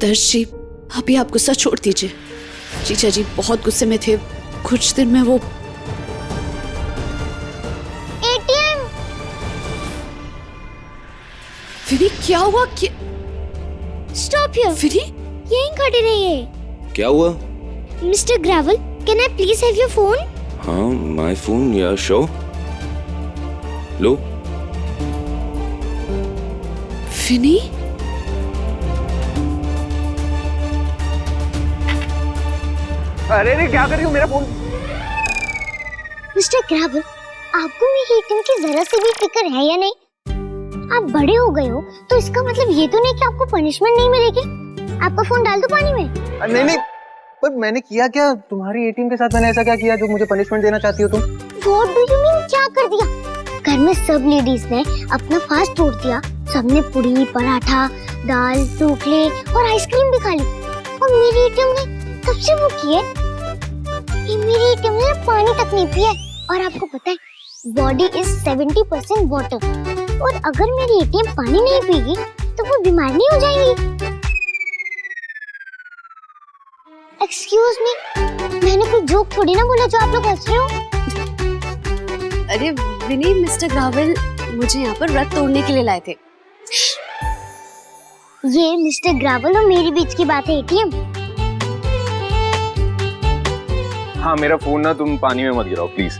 दर्श जी, अभी आप गुस्सा छोड़ दीजिए। जीजा जी बहुत गुस्से में थे, कुछ दिन में वो एटीएम। फिरी क्या हुआ? Stop here. फिरी यहीं खड़े रहिए। क्या हुआ? Mister gravel, can I please have your phone? हाँ, माय फोन, या शो। लो। फिनी, अरे नहीं, क्या कर रही हो? मेरा फोन। मिस्टर ग्रेवल, आपको मेरी एटीएम की जरा सी भी फिक्र है या नहीं? आप बड़े हो गए हो तो इसका मतलब ये तो नहीं कि आपको पनिशमेंट नहीं मिलेगी। आपका फोन डाल दो पानी में। नहीं नहीं, पर मैंने किया क्या? तुम्हारी एटीएम के साथ मैंने ऐसा क्या किया जो मुझे पनिशमेंट देना चाहती हो तुम? What do you mean, क्या कर दिया? घर में सब लेडीज ने अपना फास्ट तोड़ दिया। सबने पूरी, पराठा, दाल, ढोकले और आइसक्रीम भी खा ली। और मेरी एटीएम ने तब से वो किए। मेरी एटीएम ने पानी तक नहीं पिया। और आपको पता है, बॉडी इज 70% वाटर। और अगर मेरी एटीएम पानी नहीं पीगी तो वो बीमार नहीं हो जाएंगी। एक्सक्यूज मी, मैंने कोई जोक थोड़ी ना बोला जो आप लोग हंस रहे हो। अरे विनी, मिस्टर ग्रेवल मुझे यहाँ पर व्रत तोड़ने के लिए लाए थे। ये मिस्टर ग्रेवल और मेरे बीच की बात है एटीएम। हाँ, मेरा फोन ना तुम पानी में मत गिराओ प्लीज।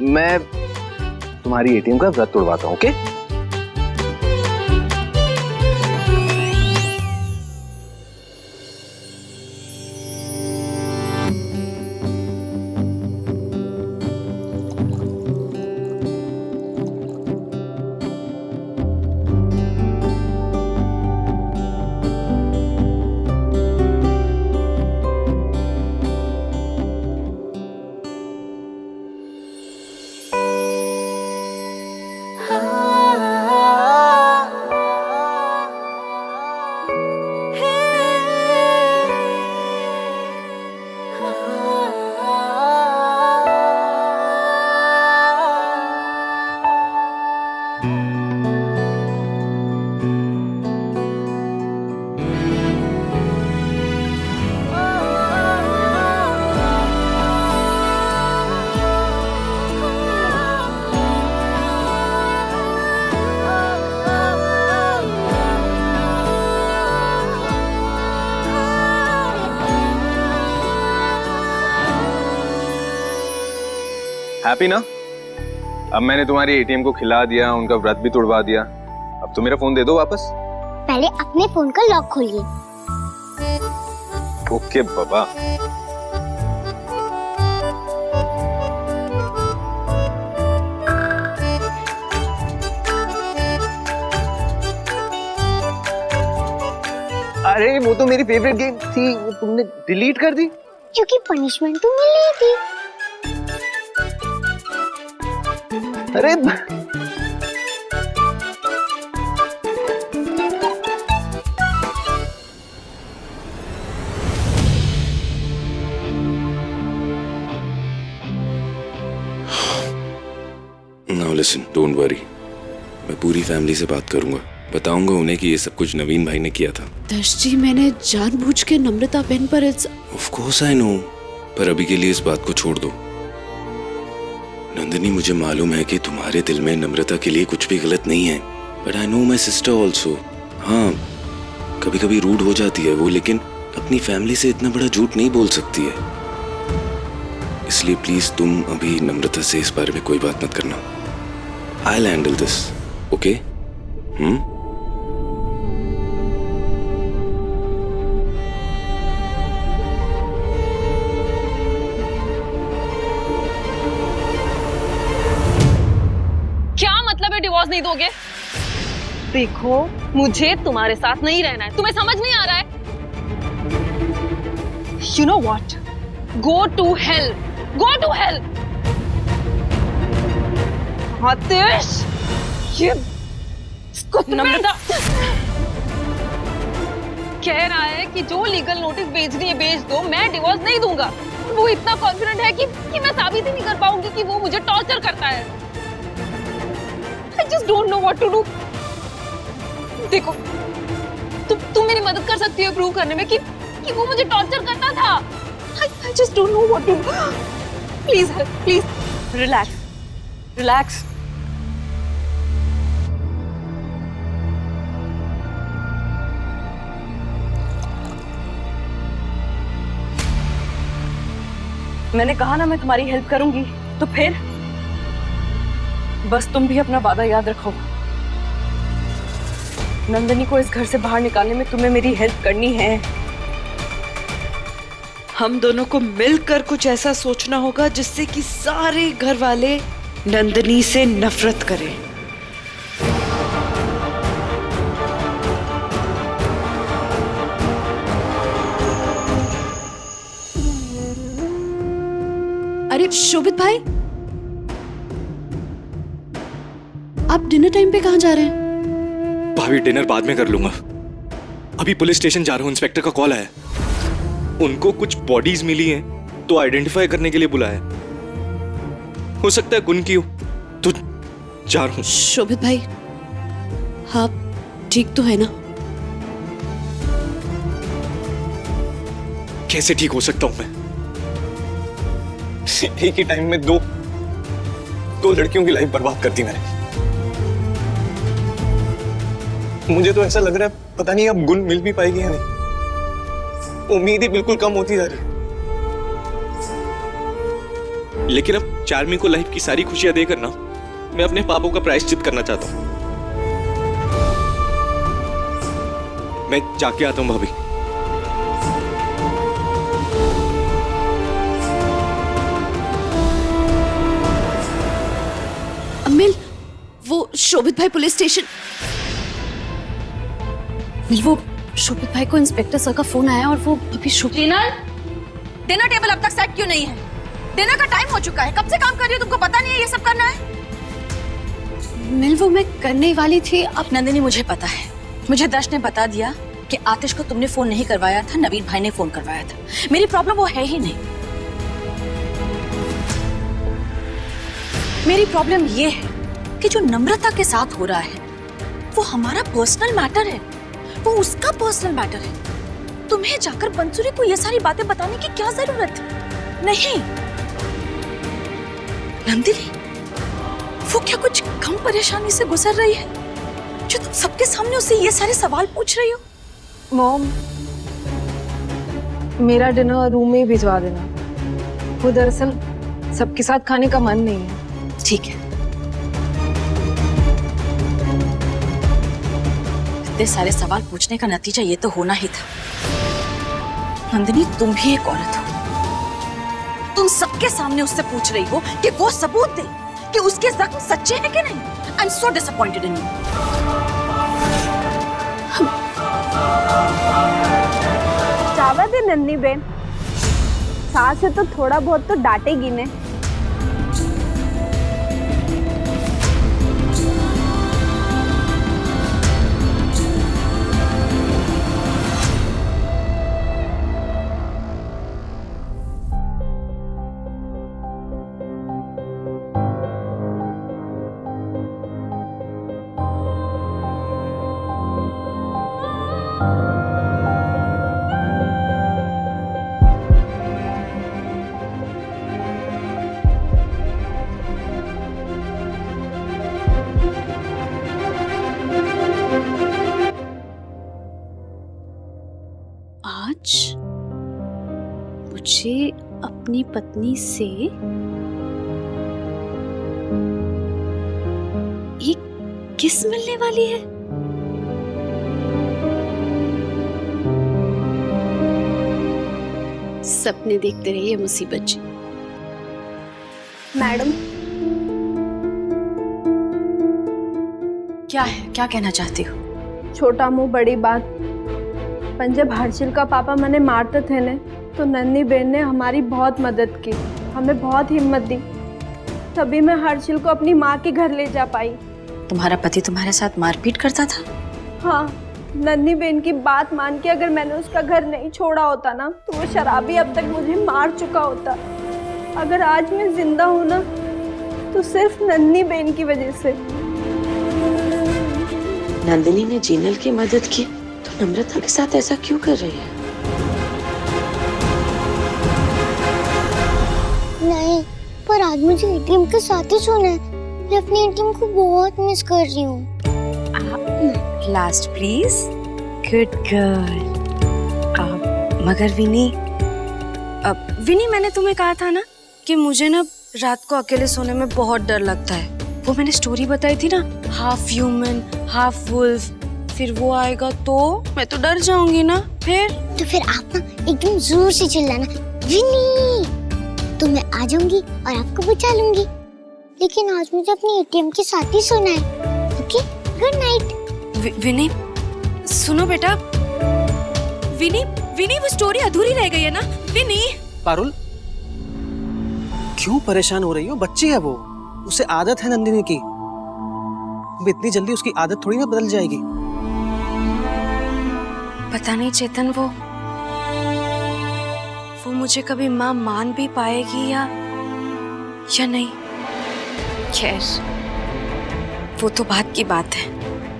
मैं तुम्हारी एटीएम का व्रत तोड़वाता हूँ, ओके? हैप्पी ना? अब मैंने तुम्हारी एटीएम को खिला दिया, उनका व्रत भी तोड़वा दिया। अब तो मेरा फोन दे दो वापस। पहले अपने फोन का लॉक खोलिए। ओके बाबा। अरे वो तो मेरी फेवरेट गेम थी, वो तुमने डिलीट कर दी? क्योंकि पनिशमेंट तो मिल रही थी। अरे नाउ लिसन, डोंट वरी। मैं पूरी फैमिली से बात करूंगा, बताऊंगा उन्हें कि ये सब कुछ नवीन भाई ने किया था। दर्श जी, मैंने जानबूझ के नम्रता पेन पर ऑफ कोर्स आई नो, पर अभी के लिए इस बात को छोड़ दो। नंदिनी, मुझे मालूम है कि तुम्हारे दिल में नम्रता के लिए कुछ भी गलत नहीं है, but I know my sister also. हाँ, कभी कभी रूड हो जाती है वो, लेकिन अपनी फैमिली से इतना बड़ा झूठ नहीं बोल सकती है। इसलिए प्लीज तुम अभी नम्रता से इस बारे में कोई बात मत करना। I will handle this, okay? Divorce नहीं दोगे? देखो, मुझे तुम्हारे साथ नहीं रहना है। तुम्हें समझ नहीं आ रहा है? You know what? Go to hell. Go to hell. आतिश, ये नम्रता कह रहा है कि जो लीगल नोटिस भेजनी है भेज दो, मैं डिवोर्स नहीं दूंगा। वो इतना कॉन्फिडेंट है कि मैं साबित ही नहीं कर पाऊंगी कि वो मुझे टॉर्चर करता है। I just don't know what to do. देखो, तुम मेरी मदद कर सकती हूँ प्रूव करने में कि वो मुझे टॉर्चर करता था। I just don't know what to do. Please help, please. Relax, relax. मैंने कहा ना मैं तुम्हारी हेल्प करूंगी, तो फिर बस तुम भी अपना वादा याद रखो। नंदिनी को इस घर से बाहर निकालने में तुम्हें मेरी हेल्प करनी है। हम दोनों को मिलकर कुछ ऐसा सोचना होगा जिससे कि सारे घर वाले नंदिनी से नफरत करें। अरे शोभित भाई, आप डिनर टाइम पे कहाँ जा रहे हैं? भाभी डिनर बाद में कर लूंगा, अभी पुलिस स्टेशन जा रहा हूँ। इंस्पेक्टर का कॉल आया, उनको कुछ बॉडीज मिली हैं तो आइडेंटिफाई करने के लिए बुलाया। हो सकता है गुन की हो, तो जा रहा हूँ। शोभित भाई, आप ठीक तो है ना? कैसे ठीक हो सकता हूँ मैं? एक ही टाइम में दो लड़कियों की लाइफ बर्बाद कर दी मैंने। मुझे तो ऐसा लग रहा है पता नहीं अब गुन मिल भी पाएगी या नहीं। उम्मीद ही बिल्कुल कम होती जा रही। लेकिन अब चार्मी को लाइफ की सारी खुशियां देकर ना मैं अपने पापों का प्रायश्चित करना चाहता हूं। मैं जाके आता हूं भाभी। अमिल, वो शोभित भाई पुलिस स्टेशन। वो शोभित भाई को इंस्पेक्टर सर का फोन आया और वो अभी डिनर टेबल अब तक सेट क्यों नहीं है? डिनर का टाइम हो चुका है, कब से काम कर रही हो, तुमको पता नहीं है ये सब करना है? मिल, वो मैं करने वाली थी। अब नंदिनी, मुझे पता है, मुझे दर्श ने बता दिया कि आतिश को तुमने फोन नहीं करवाया था, नवीन भाई ने फोन करवाया था। मेरी प्रॉब्लम वो है ही नहीं। मेरी प्रॉब्लम ये है कि जो नम्रता के साथ हो रहा है वो हमारा पर्सनल मैटर है, वो उसका पर्सनल मैटर है। तुम्हें जाकर बंसुरी को ये सारी बातें बताने की क्या जरूरत है? नहीं नंदिनी, वो क्या कुछ कम परेशानी से गुजर रही है जो तुम सबके सामने उससे ये सारे सवाल पूछ रही हो? मॉम, मेरा डिनर रूम में ही भिजवा देना। वो दरअसल सबके साथ खाने का मन नहीं है। ठीक है। इतने सारे सवाल पूछने का नतीजा ये तो होना ही था। नंदिनी, तुम भी एक औरत हो, तुम सबके सामने उससे पूछ रही हो कि वो सबूत दे कि उसके जख्म सच्चे हैं कि नहीं। I am so disappointed in you. चावा दे नन्नी बेन, सास है तो थोड़ा बहुत तो डांटेगी ने। आज मुझे अपनी पत्नी से एक किस मिलने वाली है। सपने देखते रहिए मुसीबत जी। मैडम, क्या है, क्या कहना चाहती हो? छोटा मुंह बड़ी बात। पर जब हर्षिल का पापा मने मारते थे ने, तो नन्नी बेन ने हमारी बहुत मदद की, हमें बहुत हिम्मत दी, तभी मैं हर्षिल को अपनी माँ के घर ले जा पाई। तुम्हारा पति तुम्हारे साथ मारपीट करता था? हाँ, नन्नी बेन की बात मान के अगर मैंने उसका घर नहीं छोड़ा होता ना, तो वो शराबी अब तक मुझे मार चुका होता। अगर आज मैं जिंदा हूँ ना, तो सिर्फ नन्नी बेन की वजह से। नंदिनी ने जीनल की मदद की, तो नम्रता के साथ ऐसा क्यों कर रही है? नहीं, पर आज मुझे एटीएम के साथ ही सोना है। मैं अपने एटीएम को बहुत मिस कर रही हूँ। Last please. Good girl. मगर विनी, विनी, मैंने तुम्हें कहा था ना कि मुझे ना रात को अकेले सोने में बहुत डर लगता है। वो मैंने स्टोरी बताई थी ना, हाफ ह्यूमन हाफ वुल्फ। फिर वो आएगा तो मैं तो डर जाऊंगी ना। तो फिर आप ना एकदम जोर से चिल्लाना, विनी, तो मैं आ जाऊंगी और आपको बचा लूंगी। लेकिन आज मुझे अपने एटीएम के साथ ही सोना है। Okay, good night. विनी, सुनो बेटा। विनी, विनी, वो स्टोरी अधूरी रह गई है ना। विनी। पारुल, क्यों परेशान हो रही हो? बच्ची है वो, उसे आदत है नंदिनी की। अब इतनी जल्दी उसकी आदत थोड़ी ना बदल जाएगी। पता नहीं चेतन, वो मुझे कभी माँ मान भी पाएगी या नहीं। खैर, वो तो बात की बात है।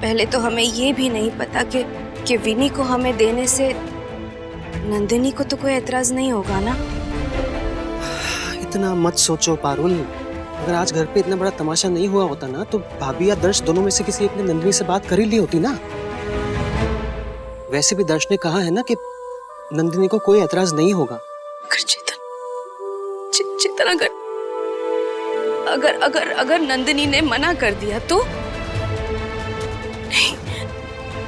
पहले तो हमें ये भी नहीं पता कि विनी को हमें देने से नंदिनी को तो कोई एतराज नहीं होगा ना। इतना मत सोचो पारुल। अगर आज घर पे इतना बड़ा तमाशा नहीं हुआ होता ना, तो भाभी या दर्श दोनों में से किसी एक ने नंदिनी से बात कर ही ली होती ना। वैसे भी दर्श ने कहा है ना कि नंदिनी को कोई एतराज नहीं होगा। चेतन, अगर नंदिनी ने मना कर दिया तो नहीं,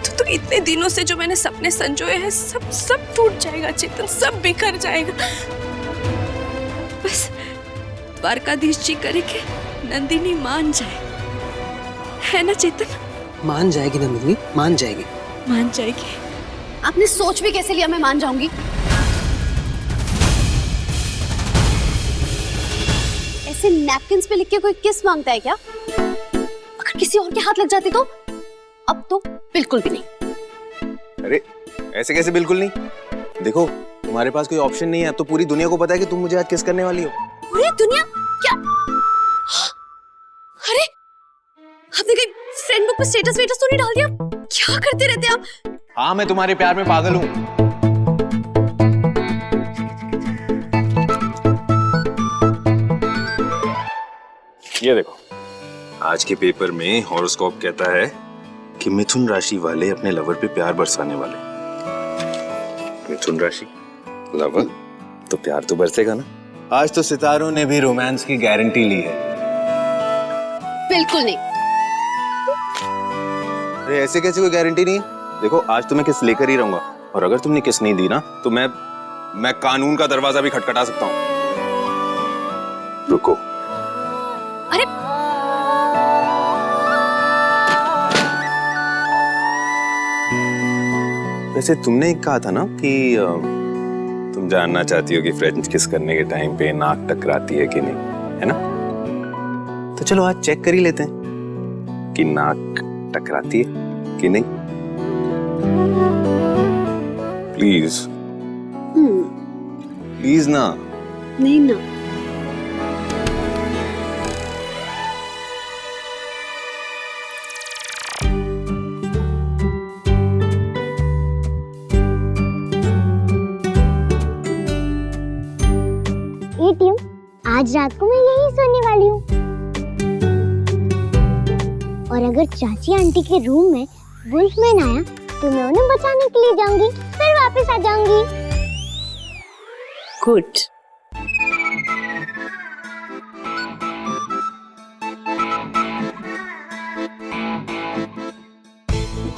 तो इतने दिनों से जो मैंने सपने संजोए हैं सब टूट जाएगा चेतन, सब बिखर जाएगा। बस द्वारकाधीश जी करे कि नंदिनी मान जाए, है ना चेतन? मान जाएगी नंदिनी, मान जाएगी। मान जाएगी। आपने सोच भी कैसे लिया मैं मान जाऊंगी? ऐसे नैपकिन्स पे लिख के कोई किस मांगता है क्या? अगर किसी और के हाथ लग जाती तो? अब तो बिल्कुल भी नहीं। अरे ऐसे कैसे बिल्कुल नहीं? देखो, तुम्हारे पास कोई ऑप्शन नहीं है। अब तो पूरी दुनिया को पता है कि तुम मुझे आज किस करने वाली हो। पूरी दुनिया? क्या? अरे आपने कहीं फ्रेंड बुक पे स्टेटस तो नहीं डाल दिया? क्या करते रहते हैं आप? हाँ, मैं तुम्हारे प्यार में पागल हूँ। ये देखो, आज के पेपर में हॉरोस्कोप कहता है कि मिथुन राशि वाले अपने लवर पे प्यार बरसाने वाले। मिथुन राशि, लवर, तो प्यार तो बरसेगा ना। आज तो सितारों ने भी रोमांस की गारंटी ली है। बिल्कुल नहीं। अरे ऐसे कैसे कोई गारंटी नहीं? देखो, आज तो मैं किस लेकर ही रहूंगा, और अगर तुमने किस नहीं दी ना, तो मैं कानून का दरवाजा भी खटखटा सकता हूँ। रुको। अरे वैसे तुमने कहा था ना कि तुम जानना चाहती हो कि फ्रेंच किस करने के टाइम पे नाक टकराती है कि नहीं, है ना? तो चलो आज चेक कर ही लेते हैं कि नाक टकराती है कि नहीं। प्लीज प्लीज ना। नहीं ना। एटीएम, आज रात को मैं यहीं सोने वाली हूँ। और अगर चाची आंटी के रूम में वुल्फमैन आया तो मैं उन्हें बचाने के लिए जाऊंगी, फिर वापस आ जाऊंगी। गुड।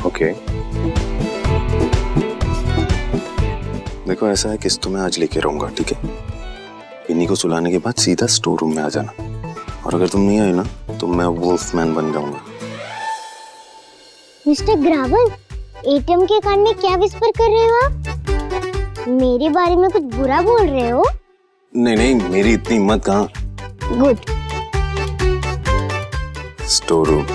ओके। देखो, ऐसा है किस तो मैं आज लेके रहूंगा, ठीक है? विनी को सुलाने के बाद सीधा स्टोर रूम में आ जाना, और अगर तुम नहीं आए ना तो मैं वुल्फमैन बन जाऊंगा। मिस्टर ग्रावल, एटीएम के कान में क्या विस्पर कर रहे हो आप? मेरे बारे में कुछ बुरा बोल रहे हो? नहीं नहीं, मेरी इतनी हिम्मत कहाँ। गुड। Store room.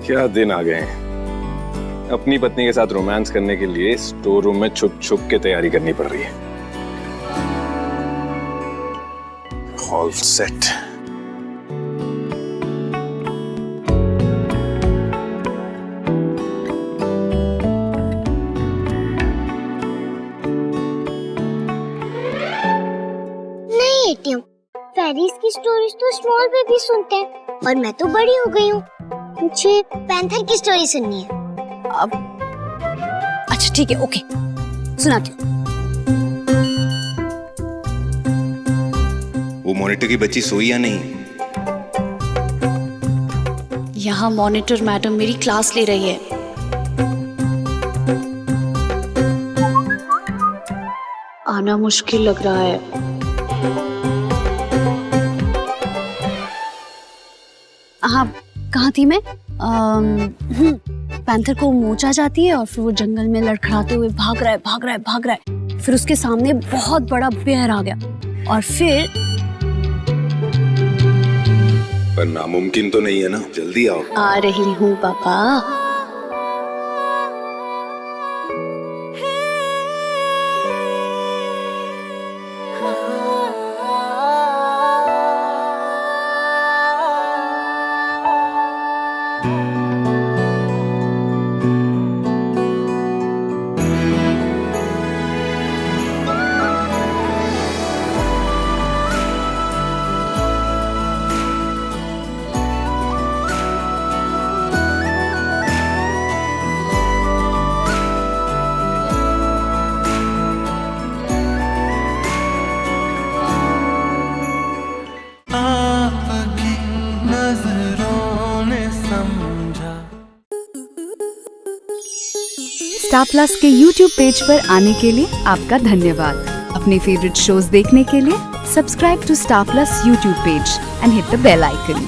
क्या दिन आ गए हैं। अपनी पत्नी के साथ रोमांस करने के लिए स्टोर रूम में छुप छुप के तैयारी करनी पड़ रही है। All set. नहीं एटीएम, फेरीज की स्टोरीज तो स्मॉल बेबी सुनते हैं और मैं तो बड़ी हो गई हूँ, मुझे पैंथर की स्टोरी सुननी है। अब अच्छा ठीक है, ओके, सुनाती हूँ। वो मॉनिटर की बच्ची सोई या नहीं? यहाँ मॉनिटर मैडम मेरी क्लास ले रही है। आना मुश्किल लग रहा है। हाँ, कहाँ थी मैं? पैंथर को मोच आ जाती है और फिर वो जंगल में लड़खड़ाते हुए भाग रहा है। फिर उसके सामने बहुत बड़ा बेयर आ गया और फिर पर नामुमकिन तो नहीं है ना, जल्दी आओ। आ रही हूँ पापा। स्टार प्लस के YouTube पेज पर आने के लिए आपका धन्यवाद। अपने फेवरेट शोज देखने के लिए subscribe to Star Plus YouTube page and hit the bell icon.